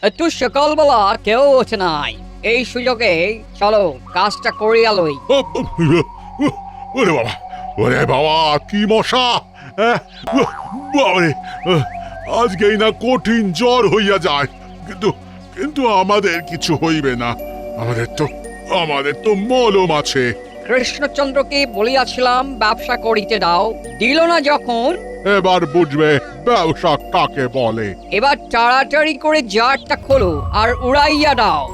একটু সকালবেলা কেউ ওঠে নাই, এই সুযোগে চলো কাজটা করিয়া লই। ওরে বাবা, ওরে বাবা, কি মশা! বাবারে, আজকেই না কঠিন জ্বর হইয়া যায়, কিন্তু কিন্তু আমাদের কিছু হইবে না। আমাদের তো মলম আছে। কৃষ্ণচন্দ্রকে বলিয়াছিলাম ব্যবসা করিতে দাও, দিল না যখন। এবার বুঝবে ব্যবসা কাকে বলে। এবার তাড়াতাড়ি করে জারটা খোলো আর উড়াইয়া দাও।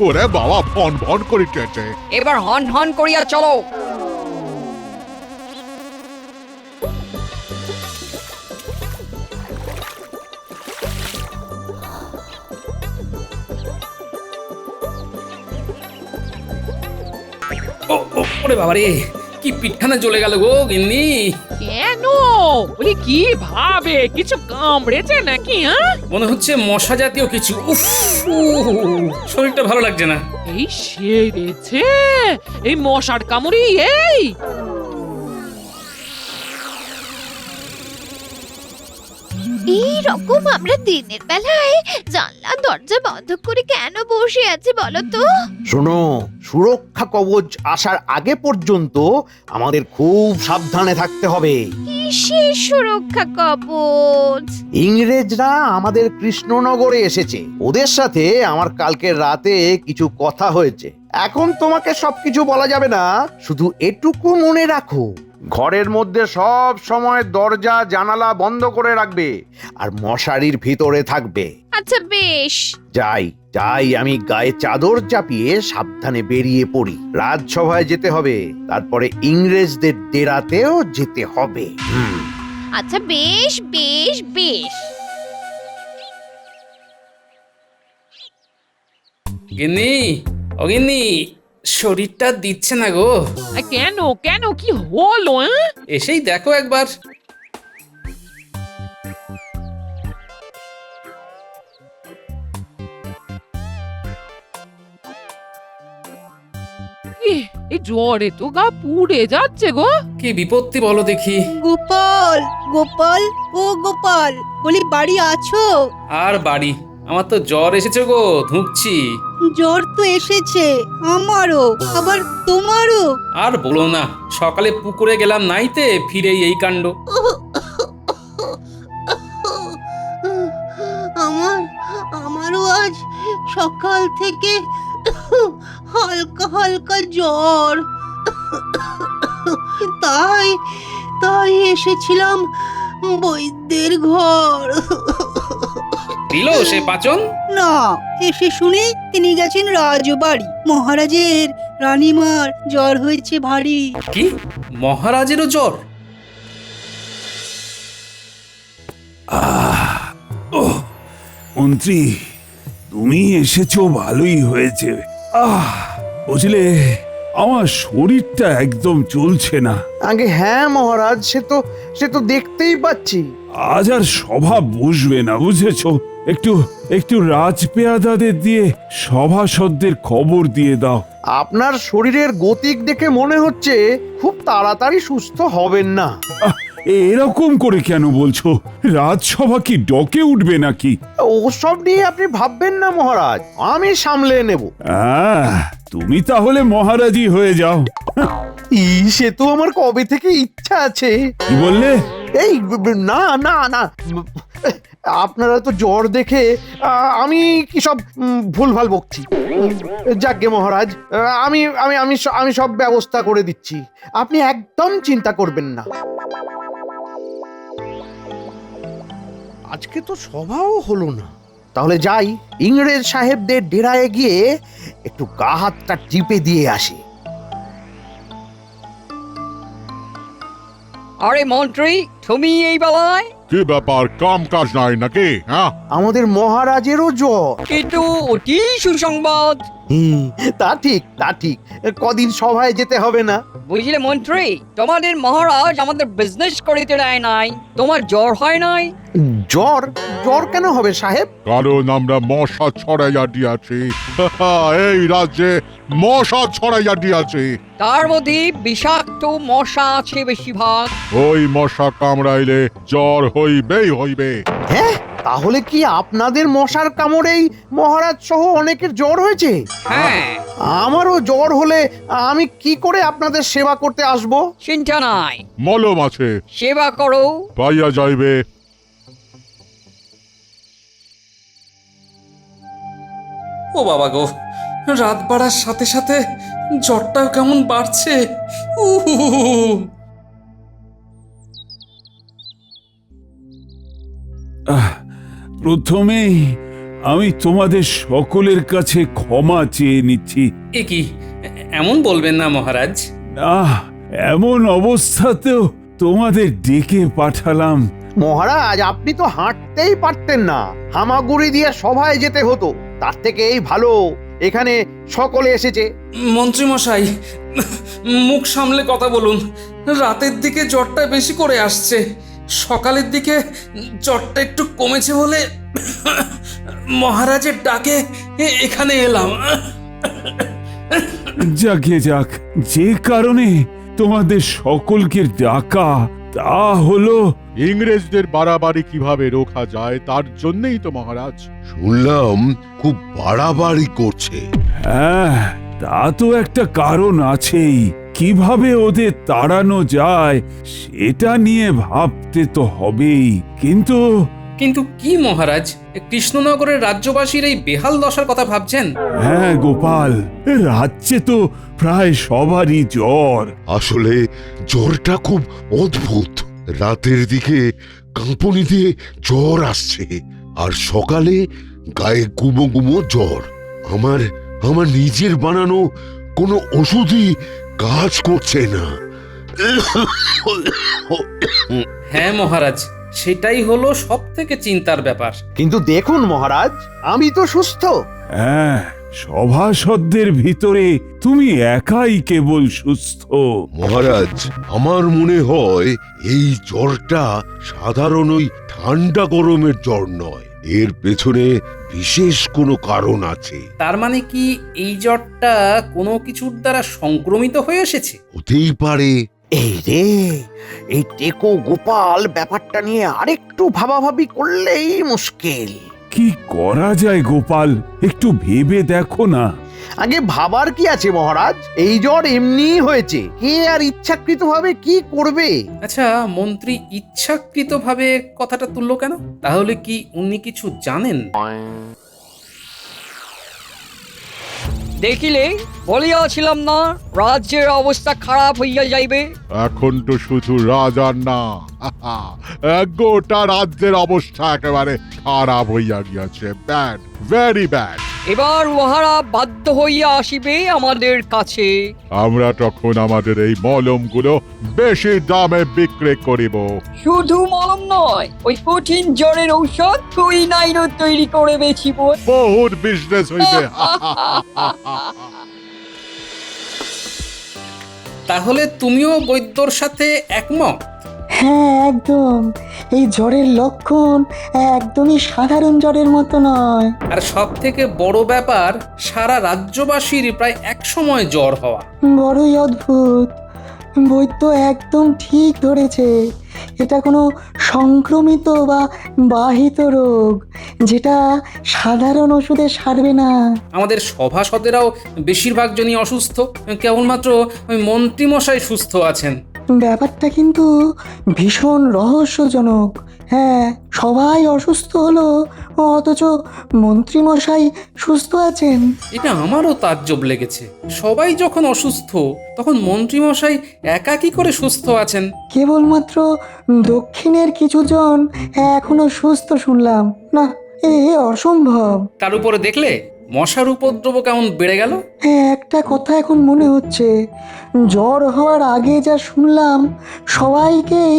ওরে বাবা, ভন ভন করিতেছে। এবার হন হন করিয়া চলো। ওরে বাবা রে, কি পিঠানে জ্বলে গেল গো গিন্নি। কেন বলি, কি ভাবে কিছু কামড়েছে নাকি? মনে হচ্ছে মশা জাতীয় কিছু। উফ, শরীরটা ভালো লাগছে না। এই সেরেছে এই মশার কামড়ি। এই এই রকম আমরা দিনের বেলায় জানলা দরজা বন্ধ করে কেন বসে আছি বলো তো? শোনো, সুরক্ষা কবচ আসার আগে পর্যন্ত আমাদের খুব সাবধানে থাকতে হবে। কিসের সুরক্ষা কবচ? ইংরেজরা আমাদের কৃষ্ণনগরে এসেছে, ওদের সাথে আমার কালকের রাতে কিছু কথা হয়েছে। এখন তোমাকে সবকিছু বলা যাবে না, শুধু এটুকু মনে রাখো, ঘরের মধ্যে সব সময় দরজা জানালা বন্ধ করে রাখবে আর মশারির ভিতরে থাকবে। আচ্ছা বেশ। যাই যাই, আমি গায়ে চাদর চাপিয়ে সাবধানে বেরিয়ে পড়ি। রাজসভায় যেতে হবে, তারপরে ইংরেজদের ডেরাতেও যেতে হবে। আচ্ছা বেশ বেশ বেশ। গিন্নি, ও গিন্নি, শরীরটা দিচ্ছে না গো। কেন কেন, কি হলো? এসেই দেখো একবার। এই জ্বরে তো গা পুড়ে যাচ্ছে গো। কি বিপত্তি বলো দেখি। গোপাল, গোপাল, ও গোপাল, বলি বাড়ি আছো? আর বাড়ি, আমার তো জ্বর এসেছে গো, ধুঁকছি। জ্বর তো এসেছে আমারও, আবার তোমারও। আর বলো না, সকালে পুকুরে গেলাম নাইতে, ফিরেই এই কাণ্ড। আমারও আজ সকাল থেকে হালকা হালকা জ্বর, তাই তাই এসেছিলাম বৈদ্যের ঘর। দিল সে পাচন? না, এসে শুনি তিনি গেছেন রাজবাড়ি। মহারাজের রানীমার জ্বর হয়েছে ভারী। কি, মহারাজেরও জ্বর? মন্ত্রী, তুমি এসেছো ভালোই হয়েছে। বুঝলে, আমার শরীরটা একদম চলছে না। আগে হ্যাঁ মহারাজ, সে তো দেখতেই পাচ্ছি। আজ আর সভা বসবে না, বুঝেছো? একটু একটু রাজপেয়াদাদের দিয়ে সভাসদদের খবর দিয়ে দাও। আপনার শরীরের গতিক দেখে মনে হচ্ছে খুব তাড়াতাড়ি সুস্থ হবেন না। এরকম করে কেন বলছো? রাজসভা কি ডকে উঠবে নাকি? ওসব নিয়ে আপনি ভাববেন না মহারাজ, আমি সামলে নেব। তুমি তাহলে মহারাজই হয়ে যাও। সে তো আমার কবে থেকে ইচ্ছা আছে। কি বললে? এই না না না, আপনারা তো জ্বর দেখে আমি কি সব ভুলভাল বকছি। যাকগে মহারাজ, আমি আমি আমি আমি সব ব্যবস্থা করে দিচ্ছি, আপনি একদম চিন্তা করবেন না। আজকে তো সভাও হলো না, তাহলে যাই, ইংরেজ সাহেবদের ডেরায় গিয়ে একটু গা হাতটা টিপে দিয়ে আসি। আরে মন্ত্রী, তুমি এই বেলায়? কি ব্যাপার, কাম কাজ নাই নাকি? হ্যাঁ, আমাদের মহারাজেরও জ্বর। কিন্তু অতি সুসংবাদ। তা ঠিক, তা ঠিক, কদিন সভায় যেতে হবে না। বুঝলে মন্ত্রী, তোমাদের মহারাজ আমাদের বিজনেস করিতে দেয় নাই, তোমার জ্বর হয় নাই, জ্বর জ্বর কেন হবে সাহেব? কারণ আমরা মশা ছড়াইয়া দিয়াছি। এই রাজ্যে মশা ছড়াইয়া দিয়াছি। তার মধ্যে বিষাক্ত মশা আছে বেশিরভাগ। ওই মশা কামড়াইলে জ্বর হইবেই হইবে। হ্যাঁ, তাহলে কি আপনাদের মশার কামড়েই মহারাজ সহ অনেকের জ্বর হয়েছে? হ্যাঁ, আমারও জ্বর হলে আমি কি করে আপনাদের সেবা করতে আসব? চিন্তা নাই, মলম আছে, সেবা করো। পাইয়া যাইবে। ও বাবা গো, রাত বাড়ার সাথে সাথে জ্বরটাও কেমন বাড়ছে। উহ, প্রথমেই আমি তোমাদের সকলের কাছে ক্ষমা চেয়ে নিচ্ছি। এ কি, এমন বলবেন না মহারাজ। না, এমন অবস্থাতেও তোমাদের ডেকে পাঠালাম। মহারাজ, আপনি তো হাঁটতেই পারতেন না, হামাগুড়ি দিয়ে সভায় যেতে হতো। তার থেকে এই ভালো এখানে সকলে এসেছে। মন্ত্রী মশাই, মুখ সামলে কথা বলুন। রাতের দিকে জ্বরটা বেশি করে আসছে, সকালের দিকে জ্বরটা একটু কমেছে বলে মহারাজের ডাকে এখানে এলাম। যাকে যাক, যে কারণে তোমাদের সকলকে ডাকা তা হলো ইংরেজদের বাড়াবাড়ি কিভাবে রোখা যায় তার জন্যই তো মহারাজ। শুনলাম খুব বাড়াবাড়ি করছে। হ্যাঁ, তা তো একটা কারণ আছেই। কিভাবে ওদের তাড়ানো যায় সেটা নিয়ে ভাবতে তো হবেই। কিন্তু কিন্তু কি মহারাজ, কৃষ্ণনগরের রাজ্যবাসীর এই বেহাল দশার কথা ভাবছেন? হ্যাঁ গোপাল, রাজ্যে তো প্রায় সবারই জ্বর। আসলে জ্বরটা খুব অদ্ভুত। রাতের দিকে কাঁপুনি দিয়ে জ্বর আসছে, আর সকালে গায়ে গুমো গুমো জ্বর। আমার নিজের বানানো কোনো ওষুধই কাজ করছে না। হ্যাঁ মহারাজ, সেটাই হলো সব থেকে চিন্তার ব্যাপার। কিন্তু দেখুন মহারাজ, আমি তো সুস্থ। হ্যাঁ, সভাসদদের ভিতরে তুমি একাই কেবল সুস্থ। মহারাজ, আমার মনে হয় এই জ্বরটা সাধারণ ওই ঠান্ডা গরমের জ্বর নয়, এর পেছনে বিশেষ কোনো কারণ আছে। তার মানে কি এই জ্বরটা কোনো কিছুর দ্বারা সংক্রমিত হয়ে এসেছে? হতেই পারে। এই রে, এই টেকো গোপাল ব্যাপারটা নিয়ে আরেকটু ভাবাভাবি করলেই মুশকিল। কি করা যায় গোপাল, একটু ভেবে দেখো না। আগে ভাবার কি আছে মহারাজ, এই জ্বর এমনিই হয়েছে, কে আর ইচ্ছাকৃতভাবে কি করবে? আচ্ছা, মন্ত্রী ইচ্ছাকৃতভাবে কথাটা তুললো কেন? তাহলে কি উনি কিছু জানেন? দেখিলে বলিয়াছিলাম না, রাজ্যের অবস্থা খারাপ হইয়া যাইবে। এখন তো শুধু রাজার না, গোটা রাজ্যের অবস্থা একেবারে খারাপ হইয়া গিয়াছে। Bad, very bad. এবার উহারা বাধ্য হইয়া আসিবে আমাদের কাছে। আমরা তখন আমাদের এই মলমগুলো বেশি দামে বিক্রি করিব। শুধু মলম নয়, ওই কঠিন জ্বরের ঔষধ কুইনাইনও তৈরি করে বেচিব। বহুত বিজনেস হইবে। তাহলে তুমিও বৈদ্যর সাথে একমত? হ্যাঁ, একদম। এই জ্বরের লক্ষণ একদমই সাধারণ জ্বরের মতো নয়। আর সব থেকে বড় ব্যাপার, সারা রাজ্যবাসীর প্রায় এক সময় জ্বর হওয়া। বড়ই অদ্ভুত। বৈদ্য একদম ঠিক ধরেছে, এটা কোনো সংক্রমিত বা বাহিত রোগ, যেটা সাধারণ ওষুধে সারবে না। আমাদের সভাসদেরাও বেশিরভাগ জনই অসুস্থ, কেবলমাত্র ওই মন্ত্রীমশাই সুস্থ আছেন। ব্যাপারটা কিন্তু ভীষণ রহস্যজনক। হ্যাঁ, সবাই অসুস্থ হলো অথচ মন্ত্রীমশাই সুস্থ আছেন। এটা আমারও তাজ্জব লেগেছে। সবাই যখন অসুস্থ, তখন মন্ত্রীমশাই একা কি করে সুস্থ আছেন? কেবলমাত্র দক্ষিণের কিছুজন এখনো সুস্থ শুনলাম। না, এ অসম্ভব। তার উপরে দেখলে মশার উপদ্রব কেমন বেড়ে গেল। একটা কথা এখন মনে হচ্ছে, জ্বর হওয়ার আগে যা শুনলাম সবাইকেই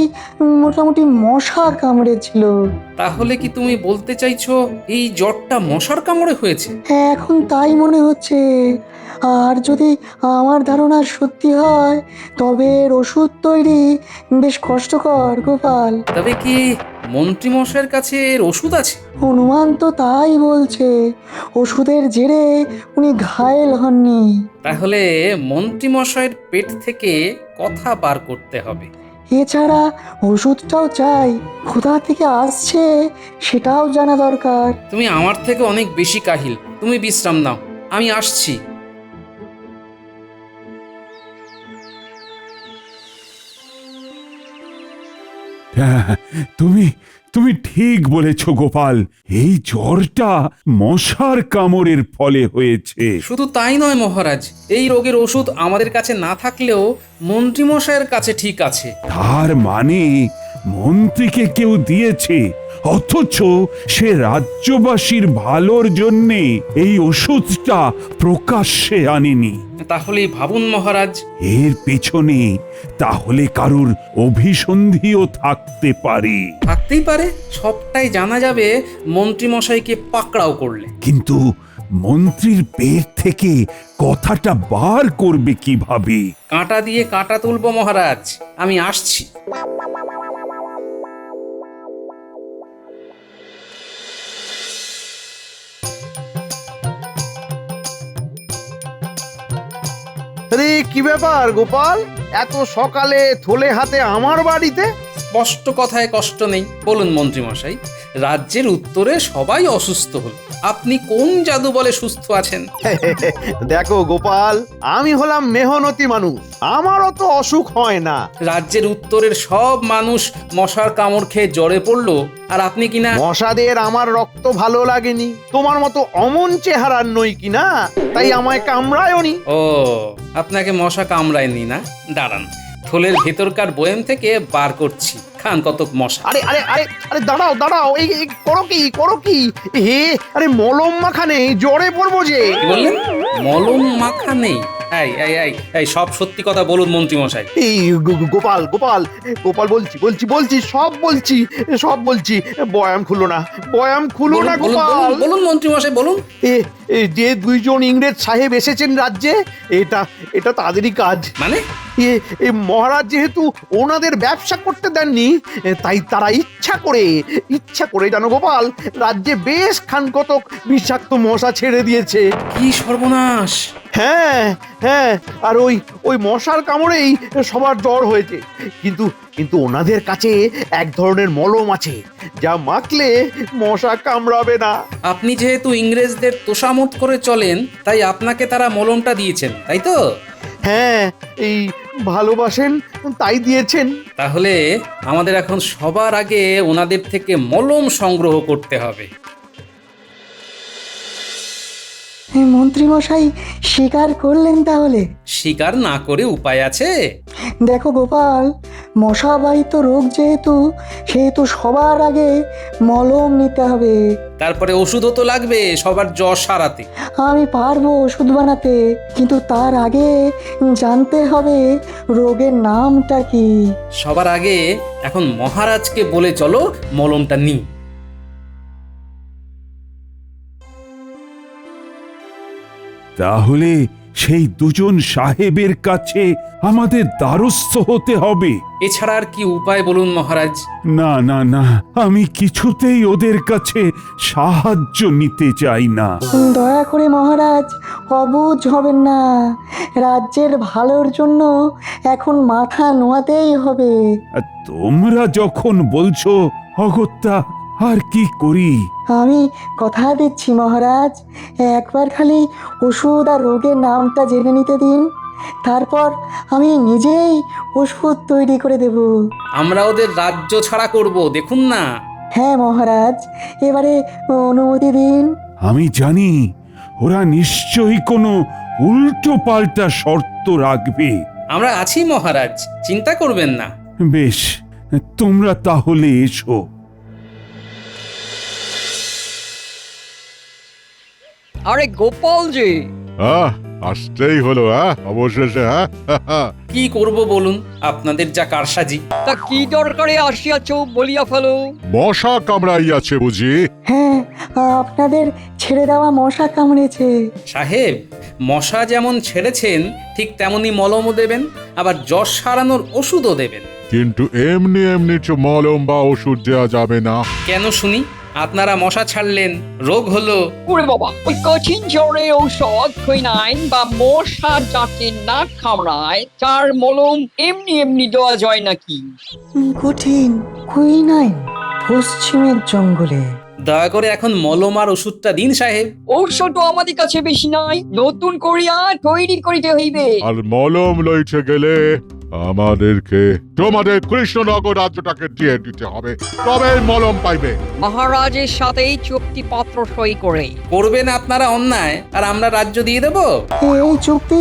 মোটামুটি মশা কামড়েছিল। তাহলে কি তুমি বলতে চাইছো এই জ্বরটা মশার কামড়ে হয়েছে? এখন তাই মনে হচ্ছে। আর যদি আমার ধারণা সত্যি হয় তবে এর ওষুধ তৈরি বেশ কষ্টকর গোপাল। তবে কি মন্ত্রীমশাইয়ের কাছে এর ওষুধ আছে? অনুমান তো তাই বলছে, ওষুধের জেরে উনি ঘায়েল হননি। তাহলে মন্ত্রীমশাইয়ের পেট থেকে কথা বার করতে হবে। এছাড়া ওষুধটাও চাই, কোথা থেকে আসছে সেটাও জানা দরকার। তুমি আমার থেকে অনেক বেশি কাহিল, তুমি বিশ্রাম নাও, আমি আসছি। হ্যাঁ, তুমি তুমি ঠিক বলেছ গোপাল, এই জ্বরটা মশার কামড়ের ফলে হয়েছে। শুধু তাই নয় মহারাজ, এই রোগের ওষুধ আমাদের কাছে না থাকলেও মন্ত্রীমশাইয়ের কাছে ঠিক আছে। তার মানে মন্ত্রীকে কেউ দিয়েছে, অথচ সে রাজ্যবাসীর ভালোর জন্যে এই ওষুধটা প্রকাশ্যে আনেনি। তাহলে ভাবুন মহারাজ। এর পেছনে তাহলে কারুর অভিসন্ধিও থাকতে পারে। থাকতেই পারে, সবটাই জানা যাবে মন্ত্রীমশাইকে পাকড়াও করলে। কিন্তু মন্ত্রীর পেট থেকে কথাটা বার করবে কিভাবে? কাঁটা দিয়ে কাঁটা তুলবো মহারাজ, আমি আসছি। আরে কি ব্যাপার গোপাল, এত সকালে থলে হাতে আমার বাড়িতে? স্পষ্ট কথায় কষ্ট নেই, বলুন মন্ত্রীমশাই। রাজ্যের উত্তরে সবাই অসুস্থ হল, আপনি কোন জাদু বলে সুস্থ আছেন? দেখো গোপাল, আমি হলাম মেহনতি মানুষ, আমারও তো অসুখ হয় না। রাজ্যের উত্তরের সব মানুষ মশার কামড় খেয়ে জ্বরে পড়লো, আর আপনি কিনা? মশাদের আমার রক্ত ভালো লাগেনি, তোমার মতো অমন চেহারার নই কিনা, তাই আমায় কামড়ায়নি। ও, আপনাকে মশা কামড়ায়নি না? দাঁড়ান, থলের ভেতরকার বয়াম থেকে বার করছি, খান কতক মশা। আরে আরে আরে আরে দাঁড়াও দাঁড়াও, এই এই করো কি হে, আরে মলম মাখা নেই, জ্বরে পড়বো যে। কি বললেন? মলম মাখা নেই? এই এই এই এই সব সত্যি কথা বলুন মন্ত্রীমশাই। এই গোপাল গোপাল গোপাল, বলছি সব বলছি, বয়াম খুলো না গোপাল। বলুন মন্ত্রীমশাই বলুন। যে দুইজন ইংরেজ সাহেব এসেছেন রাজ্যে, এটা তাদেরই কাজ। মানে? মহারাজ যেহেতু ওনাদের ব্যবসা করতে দেননি, তাই তারা ইচ্ছা করে জানো গোপাল, রাজ্যে বেশ খান কতক বিষাক্ত মশা ছেড়ে দিয়েছে। কি সর্বনাশ! হ্যাঁ হ্যাঁ, আর ওই মশার কামড়েই সবার জ্বর হয়েছে। কিন্তু ওনাদের কাছে এক ধরনের মলম আছে, যা মাখলে মশা কামড়াবে না। আপনি যেহেতু ইংরেজদের তোষামত করে চলেন, তাই আপনাকে তারা মলমটা দিয়েছেন, তাই তো? হ্যাঁ, এই ভালোবাসেন তাই দিয়েছেন। তাহলে আমাদের এখন সবার আগে ওনাদের থেকে মলম সংগ্রহ করতে হবে। মন্ত্রীমশাই স্বীকার করলেন তাহলে? স্বীকার না করে উপায় আছে? দেখো গোপাল, মশাবাহিত রোগ সেহেতু সবার আগে মলম নিতে হবে। তারপরে ওষুধও তো লাগবে সবার জ্বর সারাতে। আমি পারবো ওষুধ বানাতে, কিন্তু তার আগে জানতে হবে রোগের নামটা কি। সবার আগে এখন মহারাজকে বলে চলো মলমটা নিই। তাহলে সেই দুজন সাহেবের কাছে আমাদের দ্বারস্থ হতে হবে। এছাড়া আর কি উপায় বলুন মহারাজ? না না না, আমি কিছুতেই ওদের কাছে সাহায্য নিতে চাই না। দয়া করে মহারাজ অবুঝ হবেন না, রাজ্যের ভালোর জন্য এখন মাথা নোয়াতেই হবে। আর তোমরা যখন বলছো অগত্যা আর কি করি? আমি কথা দিচ্ছি মহারাজ, একবার খালি ওষুধ আর রোগের নামটা জেনে নিতে দিন, তারপর আমি নিজেই ওষুধ তৈরি করে দেব। আমরা ওদের রাজ্য ছাড়া করব, দেখুন না। হ্যাঁ মহারাজ, এবারে অনুমতি দিন। আমি জানি ওরা নিশ্চয়ই কোনো উল্টো পাল্টা শর্ত রাখবে। আমরা আছি মহারাজ, চিন্তা করবেন না। বেশ, তোমরা তাহলে এসো। আরে গোপাল জি, আসতেই হলো অবশেষে। কি করব বলুন, আপনাদের যা কারসাজি। তা কি দরকারে আসিয়াছ বলিয়া ফেলো। মশা কামড়াইয়াছে বুঝি? হ্যাঁ, আপনাদের ছেড়ে দেওয়া মশা কামড়েছে। সাহেব, মশা যেমন ছেড়েছেন ঠিক তেমনি মলমও দেবেন, আবার জ্বর সারানোর ওষুধও দেবেন। কিন্তু এমনি এমনি তো মলম বা ওষুধ দেওয়া যাবে না। কেন শুনি? আপনারা মশা ছাড়লেন, রোগ হলো। ওরে বাবা, ওই কঠিন জ্বরে ঔষধ কুইনাইন বা মশা যাতে না কামড়ায় তার মলম এমনি এমনি দেওয়া যায় নাকি? কঠিন কুইনাইন পশ্চিমের জঙ্গলে। দয়া করে এখন মলম আর ওষুধটা দিন সাহেব। ঔষধও আমাদের কাছে বেশি নাই, নতুন করিয়া তৈরি করিতে হইবে। আর মলম লইতে গেলে আমাদেরকে তোমাদের কৃষ্ণনগর রাজ্যটাকে দিয়ে দিতে হবে, তবে মলম পাইবে। মহারাজের সাথেই চুক্তিপত্র সই করে। করবেন আপনারা অন্যায়, আর আমরা রাজ্য দিয়ে দেব? এই চুক্তি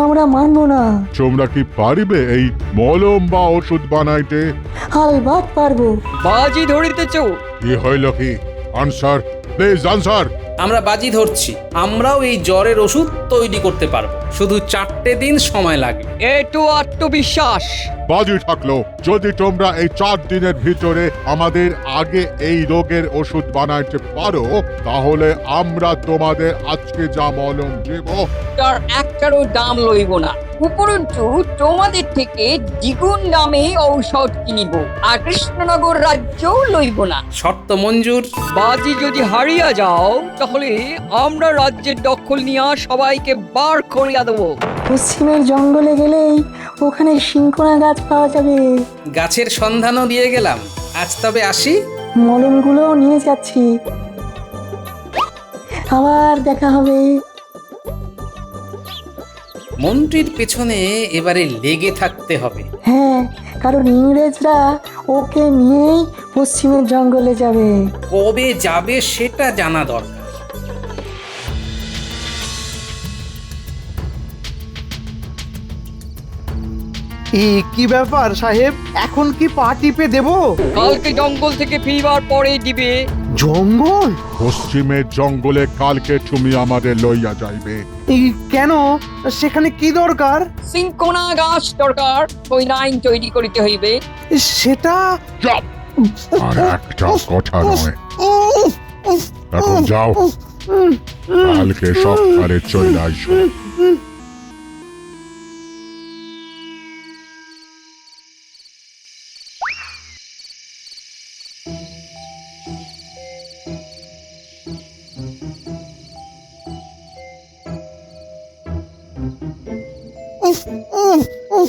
আমরা মানব না। তোমরা কি পারিবে এই মলম বা ওষুধ বানাইতে? আলবাত পারবো। বাজি ধরিতেছ? কি হইল কি? Answer, please answer. আমরা বাজি ধরছি, আমরাও এই জ্বরের ওষুধ তৈরি করতে পারবো, শুধু 4টে দিন সময় লাগবে। একটু আত্মবিশ্বাস। বাজি থাকলো যদি তোমরা এই 4 দিনের ভিতরে আমাদের আগে এই রোগের ওষুধ বানাইতে পারো, তাহলে আমরা তোমাদের আজকে যা মলম দেব তার একটারও দাম লইব না, উপরন্তু তোমাদের থেকে দ্বিগুণ দামে ঔষধ কিনিব, আর কৃষ্ণনগর রাজ্যও লইব না। শর্ত মঞ্জুর। বাজি যদি হারিয়া যাও তাহলে আমরা রাজ্যের দখল নিয়ে সবাইকে বার করিয়া দেবো। পশ্চিমের জঙ্গলে গেলেই ওখানে সিংকোনা গাছ পাওয়া যাবে। গাছের সন্ধানও দিয়ে গেলাম, আজ তবে আসি। মলমগুলো নিয়ে যাচ্ছি, আবার দেখা হবে। মন্ত্রীর পেছনে এবারে লেগে থাকতে হবে। হ্যাঁ, কারণ ইংরেজরা ওকে নিয়েই পশ্চিমের জঙ্গলে যাবে। কবে যাবে সেটা জানা দরকার। কি ব্যাপার সাহেব, এখন কি পা টিপে দেব? কালকে জঙ্গল থেকে ফিরবার পরে দিবে। জঙ্গল? পশ্চিমের জঙ্গলে কালকে তুমি আমাদের লইয়া যাইবে। কেন? সেখানে কি দরকার? সিংকোনা গাছ দরকার, ওই লাইন তৈরি করিতে হইবে। সেটা চুপ! আর একটা কথা নয়, এখন যাও, কালকে সকালে চলে আসো।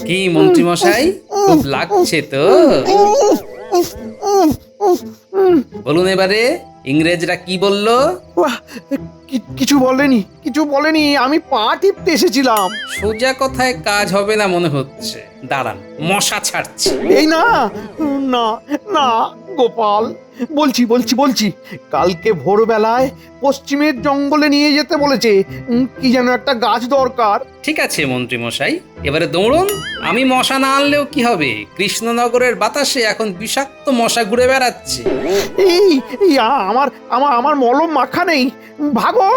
কি মন্ত্রী মশাই, খুব লাগছে তো? বলুন এবারে, ইংরেজরা কি বললো? কিছু বলেনি, কিছু বলেনি, আমি পা টিপতে এসেছিলাম। সোজা কথায় কাজ হবে না মনে হচ্ছে, দাঁড়ান মশা ছাড়ছি। এই না না না গোপাল, বলছি বলছি বলছি, কালকে ভোরবেলায় পশ্চিমের জঙ্গলে নিয়ে যেতে বলেছে, কি যেন একটা গাছ দরকার। ঠিক আছে মন্ত্রী মশাই, এবারে দৌড়ুন। আমি মশা না আনলেও কি হবে, কৃষ্ণনগরের বাতাসে এখন বিষাক্ত মশা ঘুরে বেড়াচ্ছে। এই আমার আমার আমার মলম মাখা নেই, ভাগো।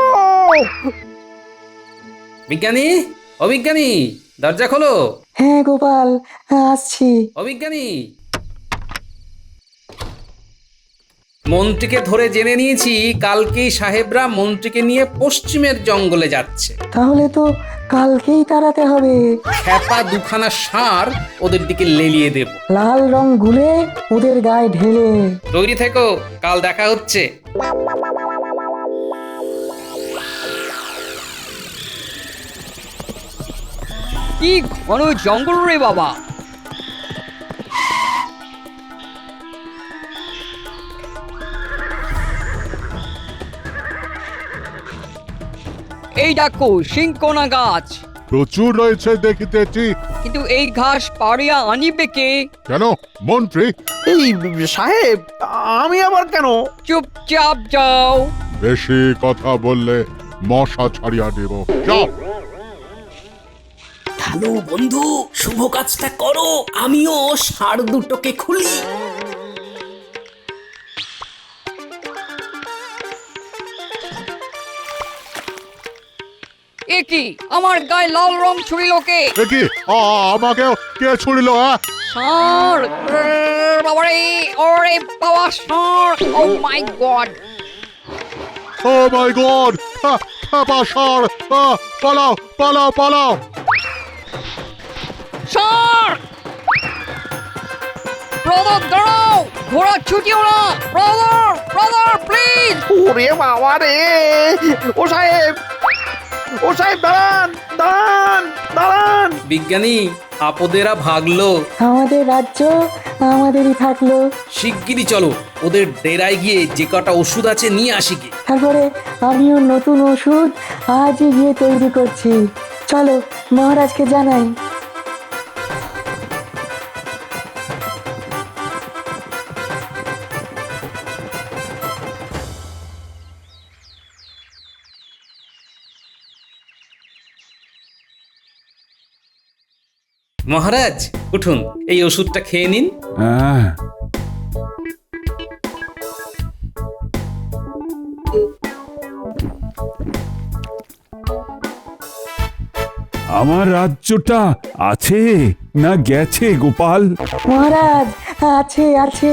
বিজ্ঞানী, অবিজ্ঞানী, দরজা খোলো। হ্যাঁ গোপাল, আসছি। অবিজ্ঞানী, মন্ত্রীকে ধরে জেনে নিয়েছি কালকেই সাহেবরা মন্ত্রীকে নিয়ে পশ্চিমের জঙ্গলে যাচ্ছে। তাহলে তো কালকেই তাড়াতে হবে। খেপা দুখানা ষাঁড় ওদের দিকে লেলিয়ে দেব। লাল রং গুলে ওদের গায়ে ঢেলে। তৈরি থেকো, কাল দেখা হচ্ছে। কি ঘন জঙ্গল রে বাবা! এই দেখো সিংকোনা গাছ। প্রচুর রয়েছে দেখিতেছি, কিন্তু এই ঘাস পাড়িয়া আনিবে কে? কেন মন্ত্রী? এই সাহেব, আমি আবার কেন? চুপচাপ যাও। বেশি কথা বললে মশা ছাড়িয়া দেব। যাও। হ্যালো বন্ধু, শুভ কাজটা করো, আমিও ষাঁড় দুটোকে খুলি। এ কি, আমার গায়ে লাল রং ছুড়িল কে? কি আমাকেও কে ছুড়িল? ষাঁড়! বাবারে, ওরে বাবা, ষাঁড়! ও মাই গড! ও মাই গড! খেপা ষাঁড়! পালাও পালাও পালাও! সর! ব্রাদার দাঁড়াও! ঘোড়া ছুটিও না! Brother please! ওরে বাবা রে! ও সাহেব দাঁড়ান দাঁড়ান দাঁড়ান! বিজ্ঞানী আপদেরা ভাগলো। আমাদের রাজ্য আমাদেরই থাকলো। শিগগিরই চলো ওদের ডেরায় গিয়ে যে কটা ওষুধ আছে নিয়ে আসি গে। তারপরে আমিও নতুন ওষুধ আজই গিয়ে তৈরি করছি। চলো মহারাজকে জানাই। মহারাজ উঠুন, এই ওষুধটা খেয়ে নিন। হ্যাঁ, আমার রাজ্যটা আছে না গেছে গোপাল? মহারাজ আছে আছে,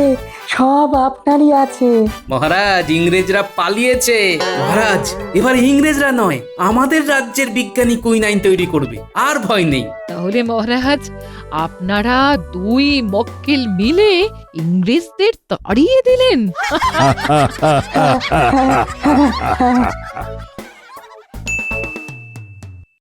সব আপনারই আছে। মহারাজ ইংরেজরা পালিয়েছে। মহারাজ এবার ইংরেজরা নয়, আমাদের রাজ্যের বিজ্ঞানী কুইনাইন তৈরি করবে, আর ভয় নেই। তাহলে মহারাজ আপনারা দুই মক্কেল মিলে ইংরেজদের তাড়িয়ে দিলেন।